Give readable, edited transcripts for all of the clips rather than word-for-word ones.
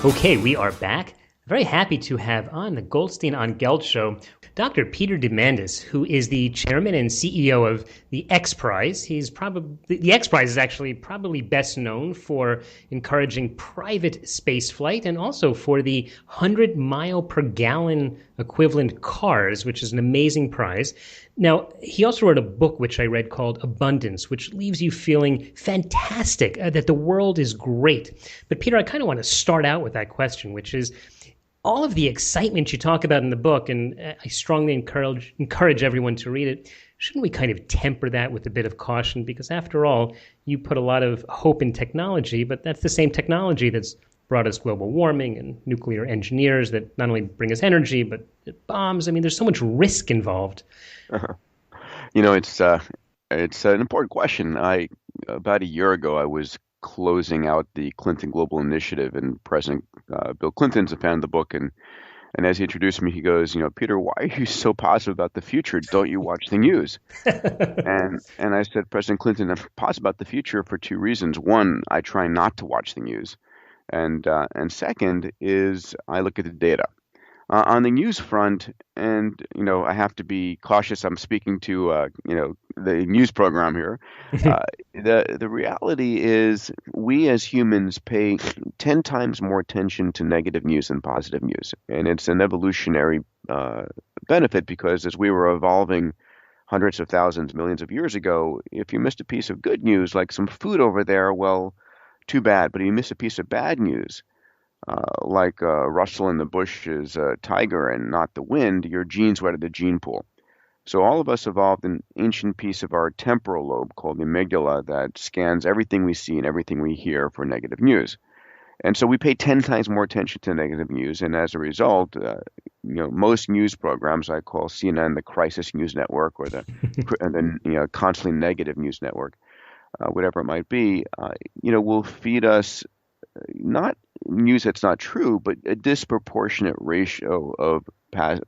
Okay, we are back. Very happy to have on the Goldstein on Gelt Show Dr. Peter Diamandis, who is the chairman and CEO of the XPRIZE. He's probably the XPRIZE is actually probably best known for encouraging private space flight and also for the 100 mile per gallon equivalent cars, which is an amazing prize. Now, he also wrote a book which I read called Abundance, which leaves you feeling fantastic, that the world is great. But Peter, I kind of want to start out with that question, which is all of the excitement you talk about in the book, and I strongly encourage everyone to read it. Shouldn't we kind of temper that with a bit of caution? Because after all, you put a lot of hope in technology, but that's the same technology that's brought us global warming and nuclear engineers that not only bring us energy, but bombs. I mean, there's so much risk involved. Uh-huh. It's an important question. I About a year ago, I was closing out the Clinton Global Initiative, and President Bill Clinton's a fan of the book, and as he introduced me, he goes, Peter, why are you so positive about the future? Don't you watch the news? And I said, President Clinton, I'm positive about the future for two reasons. One, I try not to watch the news, and second is I look at the data. On the news front, and I have to be cautious. I'm speaking to the news program here. The reality is we as humans pay 10 times more attention to negative news than positive news, and it's an evolutionary benefit because as we were evolving hundreds of thousands, millions of years ago, if you missed a piece of good news, like some food over there, well, too bad. But if you miss a piece of bad news, like Russell in the bush is a tiger and not the wind, your genes went to the gene pool. So all of us evolved an ancient piece of our temporal lobe called the amygdala that scans everything we see and everything we hear for negative news. And so we pay 10 times more attention to negative news. And as a result, most news programs, I call CNN the crisis news network or the constantly negative news network, whatever it might be, will feed us not news that's not true, but a disproportionate ratio of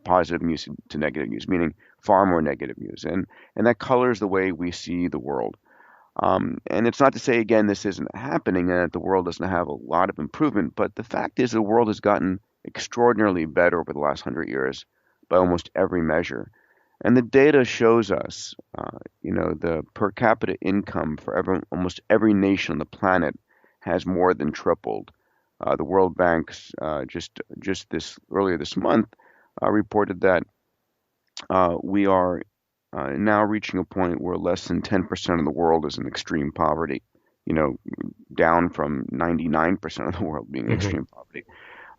positive news to negative news, meaning far more negative news, and that colors the way we see the world. And it's not to say again this isn't happening and that the world doesn't have a lot of improvement, but the fact is the world has gotten extraordinarily better over the last 100 years by almost every measure. And the data shows us, the per capita income for almost every nation on the planet has more than tripled. The World Bank's just this earlier this month reported that we are now reaching a point where less than 10% of the world is in extreme poverty. Down from 99% of the world being in Mhm. extreme poverty.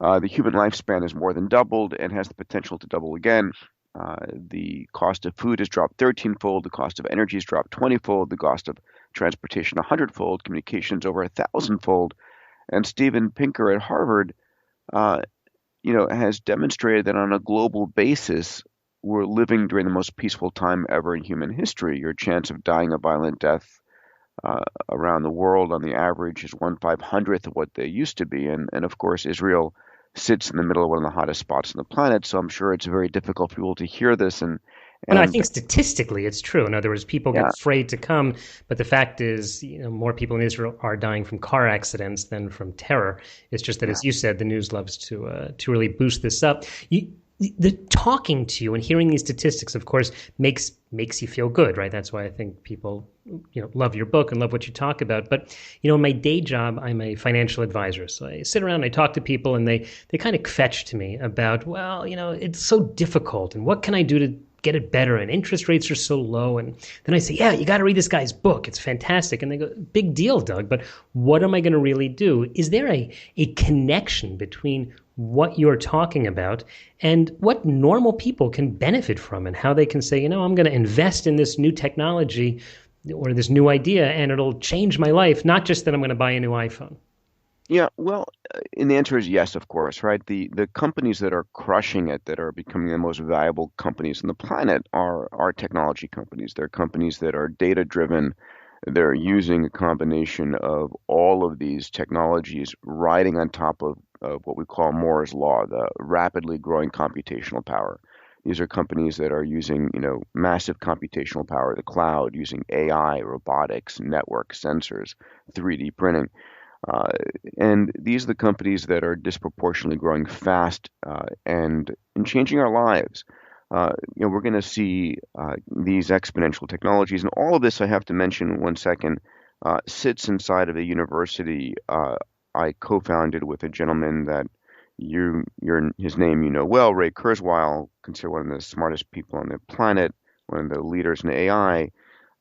The human lifespan has more than doubled and has the potential to double again. The cost of food has dropped 13-fold. The cost of energy has dropped 20-fold. The cost of transportation 100-fold. Communications over 1,000-fold. And Steven Pinker at Harvard, uh, has demonstrated that on a global basis, we're living during the most peaceful time ever in human history. Your chance of dying a violent death around the world on the average is 1/500th of what they used to be. And of course, Israel sits in the middle of one of the hottest spots on the planet. So I'm sure it's very difficult for people to hear this. Well, no, I And think statistically it's true. In other words, people get yeah, afraid to come, but the fact is, more people in Israel are dying from car accidents than from terror. It's just that, yeah, as you said, the news loves to really boost this up. The talking to you and hearing these statistics, of course, makes you feel good, right? That's why I think people, love your book and love what you talk about. But in my day job, I'm a financial advisor, so I sit around and I talk to people, and they kind of kvetch to me about, well, it's so difficult, and what can I do to get it better, and interest rates are so low. And then I say, yeah, you got to read this guy's book, it's fantastic. And they go, big deal, Doug, but what am I going to really do? Is there a connection between what you're talking about and what normal people can benefit from, and how they can say, I'm going to invest in this new technology or this new idea, and it'll change my life, not just that I'm going to buy a new iPhone? yeah. Well, and the answer is yes, of course, right? The companies that are crushing it, that are becoming the most valuable companies on the planet, are technology companies. They're companies that are data driven. They're using a combination of all of these technologies riding on top of what we call Moore's law, the rapidly growing computational power. These are companies that are using, massive computational power, the cloud, using AI, robotics, network sensors, 3D printing. Uh, and these are the companies that are disproportionately growing fast and changing our lives. We're going to see these exponential technologies, and all of this, I have to mention 1 second, sits inside of a university I co-founded with a gentleman that his name you know well, Ray Kurzweil, considered one of the smartest people on the planet, one of the leaders in AI.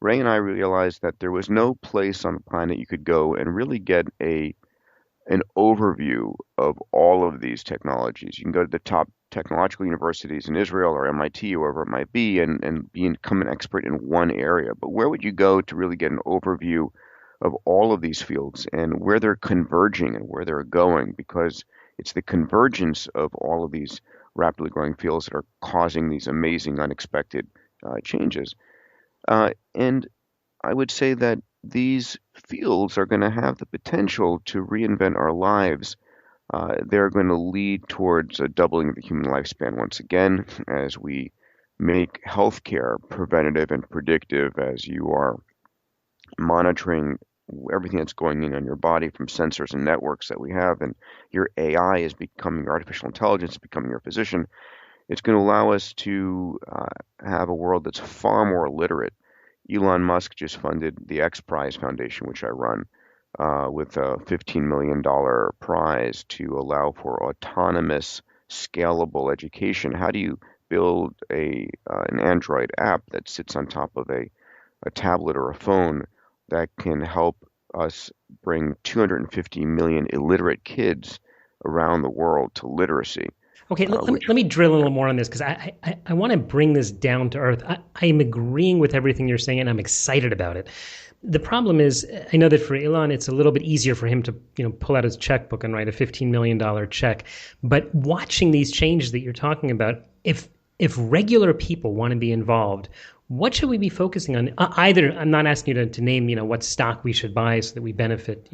Ray and I realized that there was no place on the planet you could go and really get an overview of all of these technologies. You can go to the top technological universities in Israel or MIT or wherever it might be and become an expert in one area. But where would you go to really get an overview of all of these fields and where they're converging and where they're going? Because it's the convergence of all of these rapidly growing fields that are causing these amazing, unexpected changes. And I would say that these fields are going to have the potential to reinvent our lives. They're going to lead towards a doubling of the human lifespan once again as we make healthcare preventative and predictive as you are monitoring everything that's going in on your body from sensors and networks that we have. And your AI is becoming your artificial intelligence, becoming your physician. It's going to allow us to have a world that's far more literate. Elon Musk just funded the XPRIZE Foundation, which I run, with a $15 million prize to allow for autonomous, scalable education. How do you build an Android app that sits on top of a tablet or a phone that can help us bring 250 million illiterate kids around the world to literacy? Okay, Which let me drill a little more on this because I want to bring this down to earth. I am agreeing with everything you're saying and I'm excited about it. The problem is, I know that for Elon, it's a little bit easier for him to, pull out his checkbook and write a $15 million check. But watching these changes that you're talking about, if regular people want to be involved, what should we be focusing on? Either, I'm not asking you to name, what stock we should buy so that we benefit.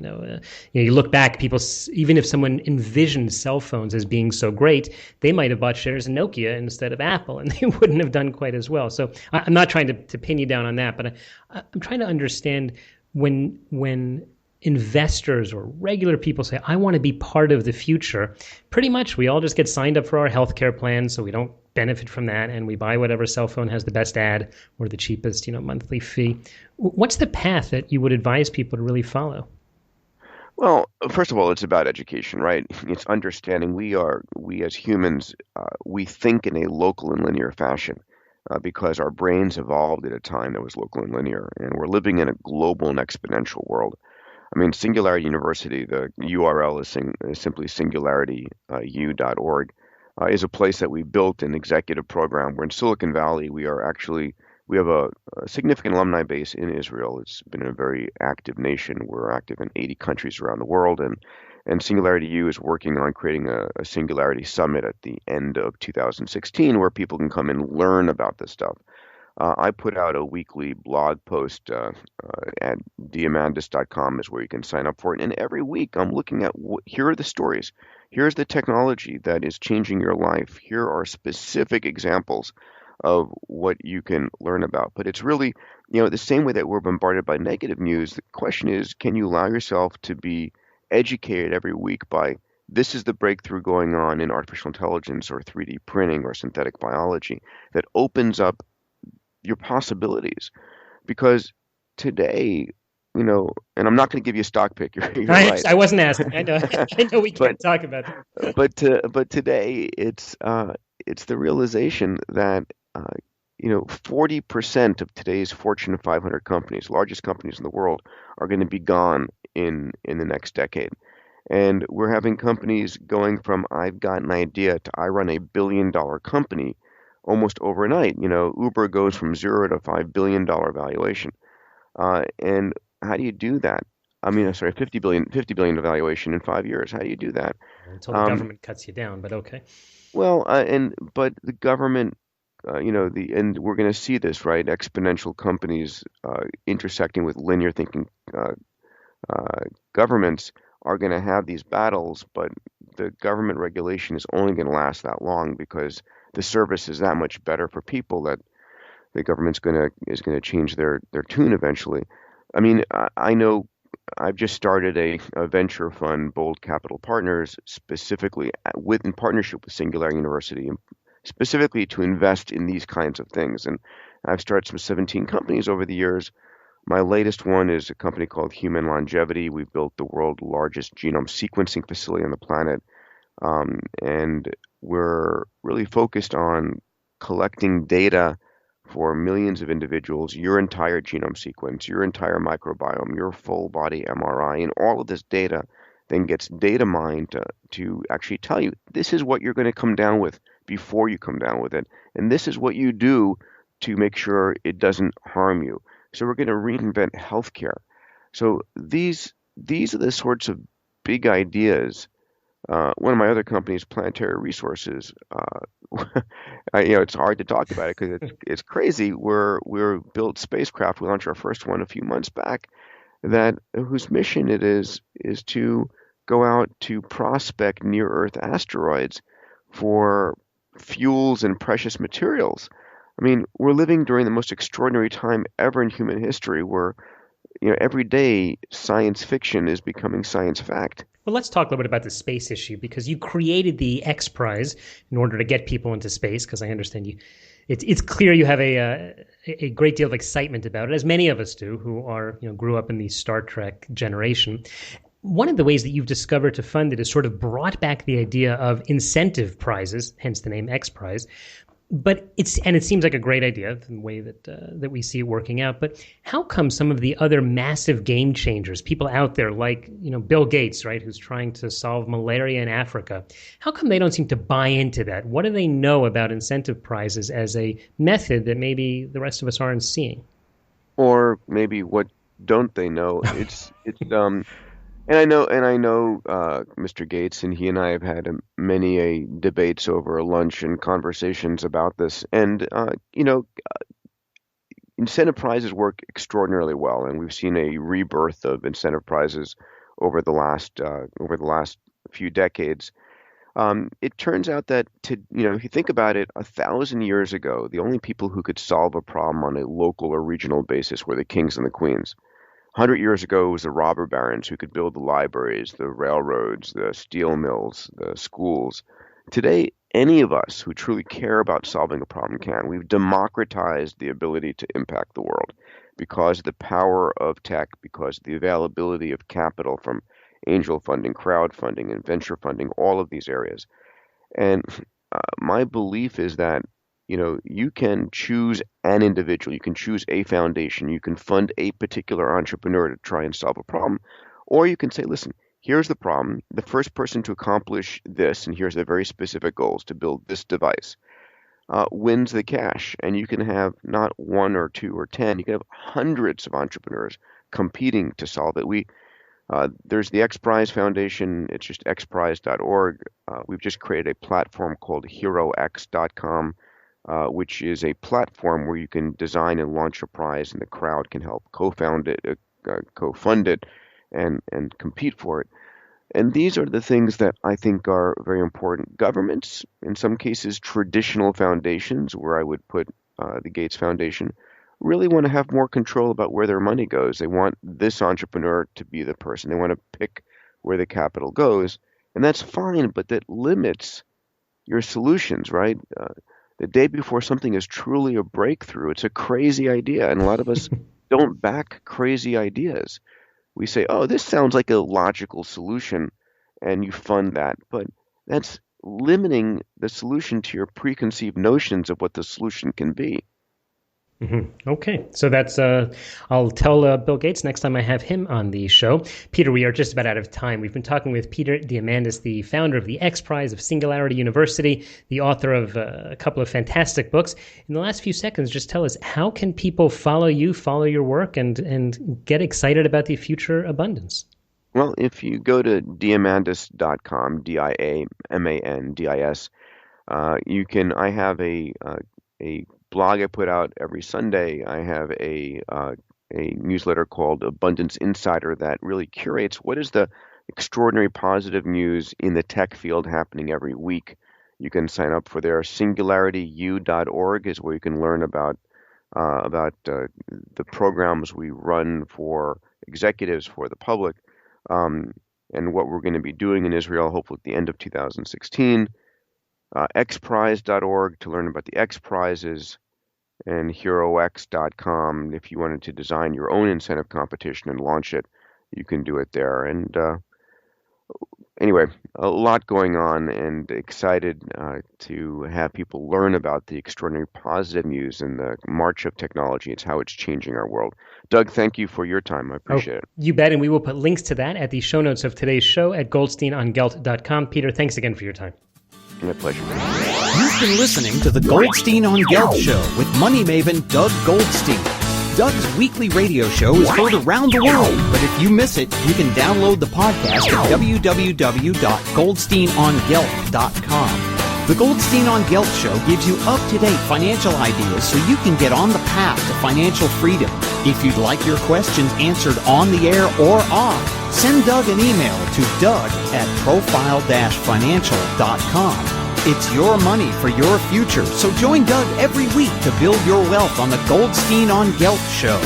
You look back, people, even if someone envisioned cell phones as being so great, they might have bought shares in Nokia instead of Apple, and they wouldn't have done quite as well. So I'm not trying to pin you down on that, but I'm trying to understand when investors or regular people say, I want to be part of the future, pretty much we all just get signed up for our healthcare plan so we don't benefit from that, and we buy whatever cell phone has the best ad or the cheapest, monthly fee. What's the path that you would advise people to really follow? Well, first of all, it's about education, right? It's understanding we as humans, we think in a local and linear fashion because our brains evolved at a time that was local and linear, and we're living in a global and exponential world. I mean, Singularity University, the URL is simply singularityU.org, is a place that we built an executive program. We're in Silicon Valley. We have a significant alumni base in Israel. It's been a very active nation. We're active in 80 countries around the world, and Singularity U is working on creating a Singularity Summit at the end of 2016 where people can come and learn about this stuff. I put out a weekly blog post at diamandis.com is where you can sign up for it. And every week I'm looking at here are the stories. Here's the technology that is changing your life. Here are specific examples of what you can learn about. But it's really, the same way that we're bombarded by negative news. The question is, can you allow yourself to be educated every week by this is the breakthrough going on in artificial intelligence or 3D printing or synthetic biology that opens up your possibilities because today, and I'm not going to give you a stock pick. You're right. I wasn't asking. I know. I know we but can't talk about that. but today it's the realization that 40% of today's Fortune 500 companies, largest companies in the world, are going to be gone in the next decade. And we're having companies going from I've got an idea to I run $1 billion company almost overnight. Uber goes from zero to $5 billion valuation. And how do you do that? I mean, I'm sorry, 50 billion valuation in 5 years. How do you do that? Until the Um, government cuts you down, but okay. well, but the government, and we're going to see this, right? Exponential companies intersecting with linear thinking uh, governments are going to have these battles, but the government regulation is only going to last that long because the service is that much better for people that the government's going to is going to change their tune eventually. I mean, I know I've just started a venture fund, Bold Capital Partners, specifically in partnership with Singularity University, specifically to invest in these kinds of things. And I've started some 17 companies over the years. My latest one is a company called Human Longevity. We've built the world's largest genome sequencing facility on the planet. And we're really focused on collecting data for millions of individuals, your entire genome sequence, your entire microbiome, your full body MRI, and all of this data then gets data mined to actually tell you this is what you're going to come down with before you come down with it. And this is what you do to make sure it doesn't harm you. So we're going to reinvent healthcare. So these are the sorts of big ideas. One of my other companies, Planetary Resources, it's hard to talk about it because it's crazy. We're built spacecraft. We launched our first one a few months back. That whose mission it is to go out to prospect near Earth asteroids for fuels and precious materials. I mean, we're living during the most extraordinary time ever in human history, where every day science fiction is becoming science fact. Well, let's talk a little bit about the space issue, because you created the XPRIZE in order to get people into space, because I understand you. It's clear you have a great deal of excitement about it, as many of us do who are grew up in the Star Trek generation. One of the ways that you've discovered to fund it is sort of brought back the idea of incentive prizes, hence the name XPRIZE. But it seems like a great idea, the way that we see it working out. But how come some of the other massive game changers, people out there like Bill Gates, right, who's trying to solve malaria in Africa, how come they don't seem to buy into that? What do they know about incentive prizes as a method that maybe the rest of us aren't seeing? Or maybe what don't they know? And I know Mr. Gates, and he and I have had many debates over lunch and conversations about this. And incentive prizes work extraordinarily well, and we've seen a rebirth of incentive prizes over the last few decades. It turns out that if you think about it, 1,000 years ago, the only people who could solve a problem on a local or regional basis were the kings and the queens. 100 years ago, it was the robber barons who could build the libraries, the railroads, the steel mills, the schools. Today, any of us who truly care about solving a problem can. We've democratized the ability to impact the world because of the power of tech, because of the availability of capital from angel funding, crowdfunding, and venture funding, all of these areas. And my belief is that you can choose an individual, you can choose a foundation, you can fund a particular entrepreneur to try and solve a problem, or you can say, listen, here's the problem. The first person to accomplish this, and here's the very specific goals to build this device, wins the cash. And you can have not one or two or 10, you can have hundreds of entrepreneurs competing to solve it. There's the XPRIZE Foundation. It's just xprize.org. We've just created a platform called herox.com, which is a platform where you can design and launch a prize, and the crowd can help co-fund it, and compete for it. And these are the things that I think are very important. Governments, in some cases, traditional foundations, where I would put the Gates Foundation, really want to have more control about where their money goes. They want this entrepreneur to be the person. They want to pick where the capital goes, and that's fine, but that limits your solutions, right? The day before something is truly a breakthrough, it's a crazy idea, and a lot of us don't back crazy ideas. We say, oh, this sounds like a logical solution, and you fund that, but that's limiting the solution to your preconceived notions of what the solution can be. Okay, so that's I'll tell Bill Gates next time I have him on the show. Peter, we are just about out of time. We've been talking with Peter Diamandis, the founder of the XPRIZE of Singularity University, the author of a couple of fantastic books. In the last few seconds, just tell us, how can people follow you, follow your work, and get excited about the future abundance? Well, if you go to diamandis.com, Diamandis, I have a blog I put out every Sunday. I have a newsletter called Abundance Insider that really curates what is the extraordinary positive news in the tech field happening every week. You can sign up for their singularityu.org is where you can learn about the programs we run for executives, for the public, and what we're going to be doing in Israel, hopefully at the end of 2016. XPRIZE.org to learn about the XPRIZes, and HeroX.com. If you wanted to design your own incentive competition and launch it, you can do it there. And anyway, a lot going on, and excited to have people learn about the extraordinary positive news and the march of technology. It's how it's changing our world. Doug, thank you for your time. I appreciate it. You bet, and we will put links to that at the show notes of today's show at goldsteinongelt.com. Peter, thanks again for your time. My pleasure. You've been listening to the Goldstein on Gelt Show with money maven Doug Goldstein. Doug's weekly radio show is heard around the world, but if you miss it, you can download the podcast at www.goldsteinongelt.com. The Goldstein on Gelt Show gives you up-to-date financial ideas so you can get on the path to financial freedom. If you'd like your questions answered on the air or off, send Doug an email to doug@profile-financial.com. It's your money for your future, so join Doug every week to build your wealth on the Goldstein on Gelt Show.